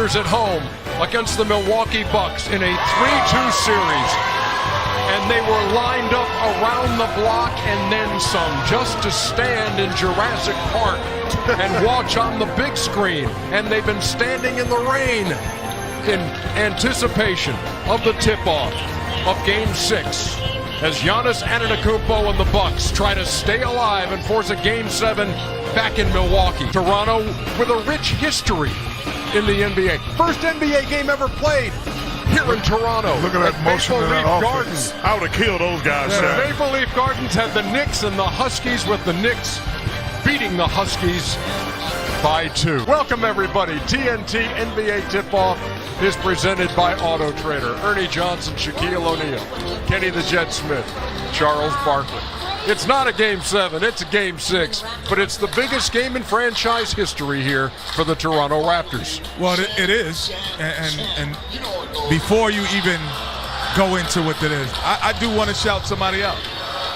Raptors at home against the Milwaukee Bucks in a 3-2 series. And they were lined up around the block and then some, just to stand in Jurassic Park and watch on the big screen. And they've been standing in the rain in anticipation of the tip-off of Game 6 as Giannis Antetokounmpo and the Bucks try to stay alive and force a Game 7 back in Milwaukee. Toronto with a rich history in the NBA. First NBA game ever played here in Toronto. Look at that motion in that offense. I would have killed those guys. Yeah, Maple Leaf Gardens had the Knicks and the Huskies, with the Knicks beating the Huskies by 2. Welcome everybody. TNT NBA Tip-Off is presented by Autotrader. Ernie Johnson, Shaquille O'Neal, Kenny the Jet Smith, Charles Barkley. It's not a Game 7, it's a Game 6, but it's the biggest game in franchise history here for the Toronto Raptors. Well, it is, and before you even go into what it is, I do want to shout somebody out.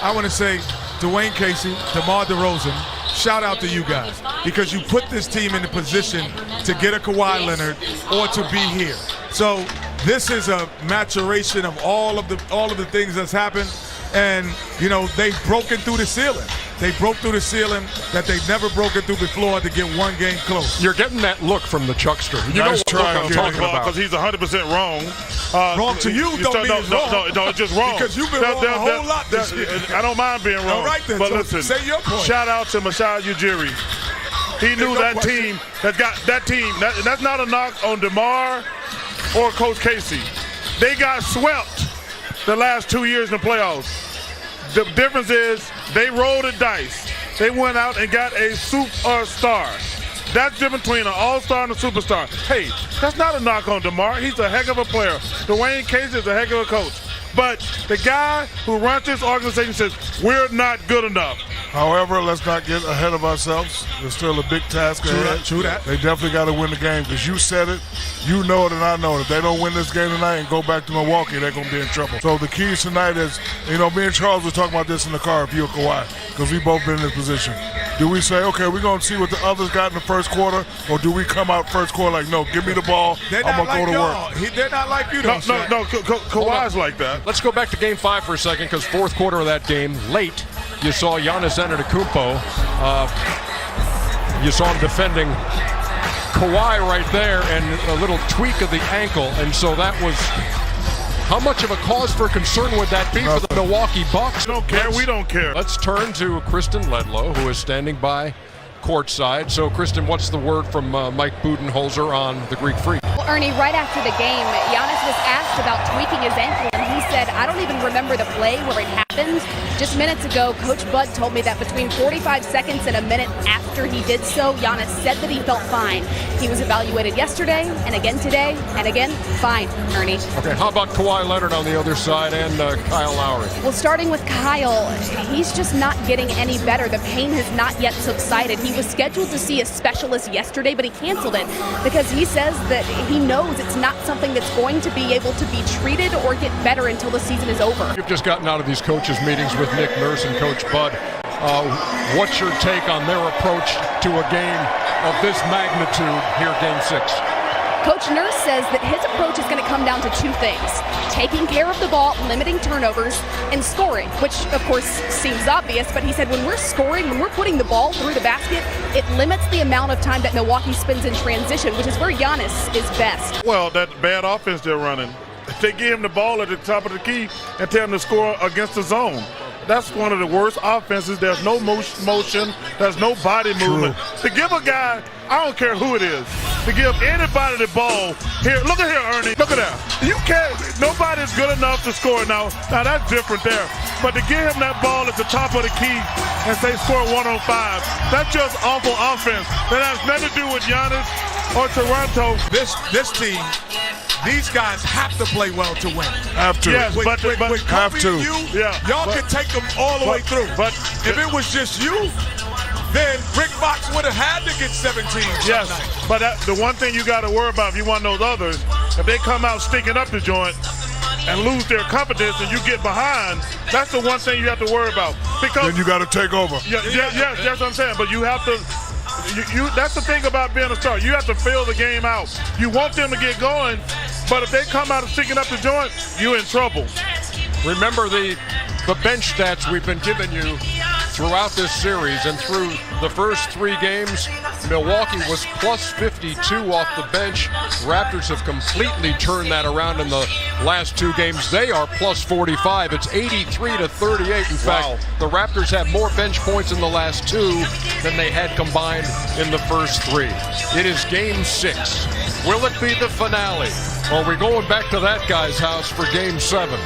I want to say Dwayne Casey, DeMar DeRozan, shout out to you guys, because you put this team in the position to get a Kawhi Leonard or to be here. So this is a maturation of all of the things that's happened. And, you know, they've broken through the ceiling. They broke through the ceiling that they've never broken through before to get one game close. You're getting that look from the Chuckster. You know what look I'm talking about. Because he's 100% wrong. Wrong to you don't mean it's wrong. No, it's just wrong. Because you've been wrong a whole lot this year. I don't mind being wrong. All right then, but so listen, say your point. Shout out to Masai Ujiri. He knew that team that got that team. That's not a knock on DeMar or Coach Casey. They got swept the last 2 years in the playoffs. The difference is they rolled the dice. They went out and got a superstar. That's the difference between an all-star and a superstar. Hey, that's not a knock on DeMar. He's a heck of a player. Dwayne Casey is a heck of a coach. But the guy who runs this organization says, we're not good enough. However, let's not get ahead of ourselves. There's still a big task ahead. True that. They definitely got to win the game, because you said it, you know it, and I know it. If they don't win this game tonight and go back to Milwaukee, they're going to be in trouble. So the keys tonight is, you know, me and Charles were talking about this in the car, if you're Kawhi, because we've both been in this position. Do we say, okay, we're going to see what the others got in the first quarter, or do we come out first quarter like, no, give me the ball, I'm going to go to work? They're not like you, though. No, Kawhi's like that. Let's go back to Game 5 for a second, because fourth quarter of that game, late, you saw Giannis Antetokounmpo. You saw him defending Kawhi right there, and a little tweak of the ankle, and so that was. How much of a cause for concern would that be for the Milwaukee Bucks? We don't care. We don't care. Let's turn to Kristen Ledlow, who is standing by courtside. So, Kristen, what's the word from Mike Budenholzer on the Greek Freak? Well, Ernie, right after the game, Giannis was asked about tweaking his ankle, and he said, I don't even remember the play where it happened. Just minutes ago, Coach Bud told me that between 45 seconds and a minute after he did so, Giannis said that he felt fine. He was evaluated yesterday, and again today, and again, fine, Ernie. Okay, how about Kawhi Leonard on the other side and Kyle Lowry? Well, starting with Kyle, he's just not getting any better. The pain has not yet subsided. He was scheduled to see a specialist yesterday, but he canceled it because he says that he knows it's not something that's going to be able to be treated or get better until the season is over. You've just gotten out of these coaches' meetings with Nick Nurse and Coach Bud. What's your take on their approach to a game of this magnitude here, Game 6? Coach Nurse says that his approach is going to come down to two things: taking care of the ball, limiting turnovers, and scoring, which of course seems obvious, but he said when we're scoring, when we're putting the ball through the basket, it limits the amount of time that Milwaukee spends in transition, which is where Giannis is best. Well, that bad offense they're running, if they give him the ball at the top of the key and tell him to score against the zone, that's one of the worst offenses. There's no motion, there's no body movement. To give a guy, I don't care who it is, to give anybody the ball, here, look at here, Ernie, look at that. You can't, nobody's good enough to score now that's different there. But to give him that ball at the top of the key and say score 105, that's just awful offense. That has nothing to do with Giannis or Toronto. This team, these guys have to play well to win. Have to. Yes, but have to. Y'all can take them all the way through. But if it was just you, then Rick Fox would have had to get 17. Yes, but the one thing you got to worry about if you want those others, if they come out stinking up the joint and lose their confidence and you get behind, that's the one thing you have to worry about. Because then you got to take over. Yes, that's what I'm saying. But you have to That's the thing about being a star. You have to fill the game out. You want them to get going, but if they come out and sticking up the joint, you're in trouble. Remember the bench stats we've been giving you throughout this series, and through the first 3 games, Milwaukee was plus 52 off the bench. Raptors have completely turned that around in the last 2 games. They are plus 45. It's 83-38. In fact, the Raptors have more bench points in the last 2 than they had combined in the first 3. It is game 6. Will it be the finale? Or are we going back to that guy's house for game 7?